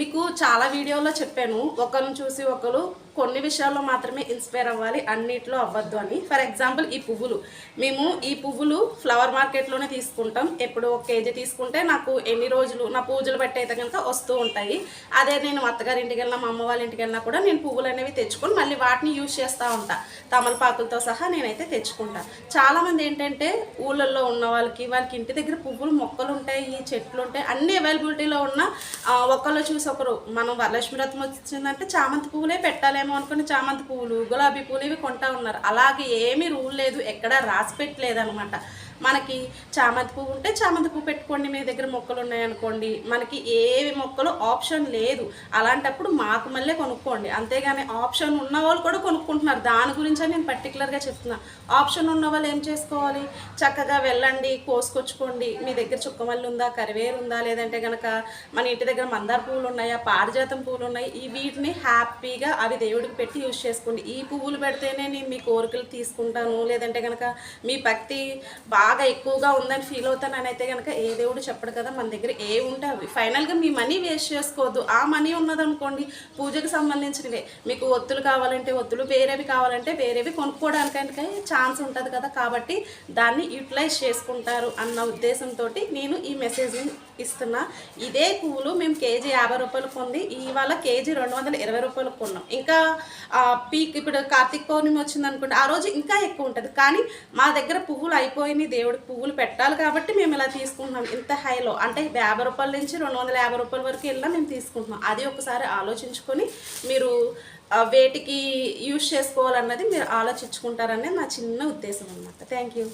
మీకు చాలా వీడియోలో చెప్పాను, ఒకరిని చూసి ఒకరు కొన్ని విషయాల్లో మాత్రమే ఇన్స్పైర్ అవ్వాలి, అన్నిట్లో అవ్వద్దు అని. ఫర్ ఎగ్జాంపుల్ ఈ పువ్వులు, మేము ఈ పువ్వులు ఫ్లవర్ మార్కెట్లోనే తీసుకుంటాం. ఎప్పుడు 1 కేజీ తీసుకుంటే నాకు ఎన్ని రోజులు నా పూజలు బట్టి అయితే కనుక వస్తూ ఉంటాయి. అదే నేను అత్తగారి ఇంటికి వెళ్ళినా మా అమ్మ వాళ్ళ ఇంటికి వెళ్ళినా కూడా నేను పువ్వులు అనేవి తెచ్చుకొని మళ్ళీ వాటిని యూజ్ చేస్తూ ఉంటా. తమలపాకులతో సహా నేనైతే తెచ్చుకుంటా. చాలామంది ఏంటంటే ఊళ్ళల్లో ఉన్న వాళ్ళకి ఇంటి దగ్గర పువ్వులు మొక్కలు ఉంటాయి, చెట్లు ఉంటాయి, అన్ని అవైలబిలిటీలో ఉన్న ఒకళ్ళు చూసి ఒకరు మనం వరలక్ష్మి వ్రతం వచ్చిందంటే చామంతి పువ్వులే పెట్టాలేమో అనుకుని చామంతి పువ్వులు, గులాబీ పువ్వులు ఇవి కొంటా ఉన్నారు. అలాగే ఏమీ రూల్ లేదు, ఎక్కడా రాసి పెట్టలేదు అనమాట. మనకి చామంతి పువ్వు ఉంటే చామంతి పువ్వు పెట్టుకోండి, మీ దగ్గర మొక్కలు ఉన్నాయనుకోండి. మనకి ఏవి మొక్కలు ఆప్షన్ లేదు, అలాంటప్పుడు మాకు మళ్ళీ కొనుక్కోండి. అంతేగాని ఆప్షన్ ఉన్న వాళ్ళు కూడా కొనుక్కుంటున్నారు, దాని గురించి నేను పర్టికులర్గా చెప్తున్నాను. ఆప్షన్ ఉన్న వాళ్ళు ఏం చేసుకోవాలి, చక్కగా వెళ్ళండి, కోసుకొచ్చుకోండి. మీ దగ్గర చుక్కమల్లి ఉందా, కరివేరు ఉందా, లేదంటే కనుక మన ఇంటి దగ్గర మందార పువ్వులు ఉన్నాయా, పారిజాతం పువ్వులు ఉన్నాయి, ఈ వీటిని హ్యాపీగా అవి దేవుడికి పెట్టి యూజ్ చేసుకోండి. ఈ పువ్వులు పెడితేనే నేను మీ కోరికలు తీసుకుంటాను, లేదంటే కనుక మీ భక్తి బాగా ఎక్కువగా ఉందని ఫీల్ అవుతానని అయితే కనుక ఏ దేవుడు చెప్పడు కదా. మన దగ్గర ఏ ఉంటే అవి ఫైనల్గా మీ మనీ వేస్ట్ చేసుకోవద్దు. ఆ మనీ ఉన్నదనుకోండి పూజకు సంబంధించినవే, మీకు ఒత్తులు కావాలంటే ఒత్తులు, వేరేవి కావాలంటే వేరేవి కొనుక్కోవడానికంటే ఛాన్స్ ఉంటుంది కదా. కాబట్టి దాన్ని యూటిలైజ్ చేసుకుంటారు అన్న ఉద్దేశంతో నేను ఈ మెసేజ్ని ఇస్తున్నా. ఇదే పువ్వులు మేము కేజీ 50 రూపాయలు కొంది, ఇవాళ కేజీ 220 రూపాయలకు కొన్నాం. ఇంకా పీక్ ఇప్పుడు కార్తీక పౌర్ణమి వచ్చింది అనుకోండి, ఆ రోజు ఇంకా ఎక్కువ ఉంటుంది. కానీ మా దగ్గర పువ్వులు అయిపోయినాయి, దేవుడికి పువ్వులు పెట్టాలి కాబట్టి మేము ఇలా తీసుకుంటున్నాం. ఇంత హైలో అంటే 50 రూపాయల నుంచి 250 రూపాయల వరకు వెళ్ళినా మేము తీసుకుంటున్నాం. అది ఒకసారి ఆలోచించుకొని మీరు వేటికి యూజ్ చేసుకోవాలన్నది మీరు ఆలోచించుకుంటారనే నా చిన్న ఉద్దేశం అన్నమాట. Thank you.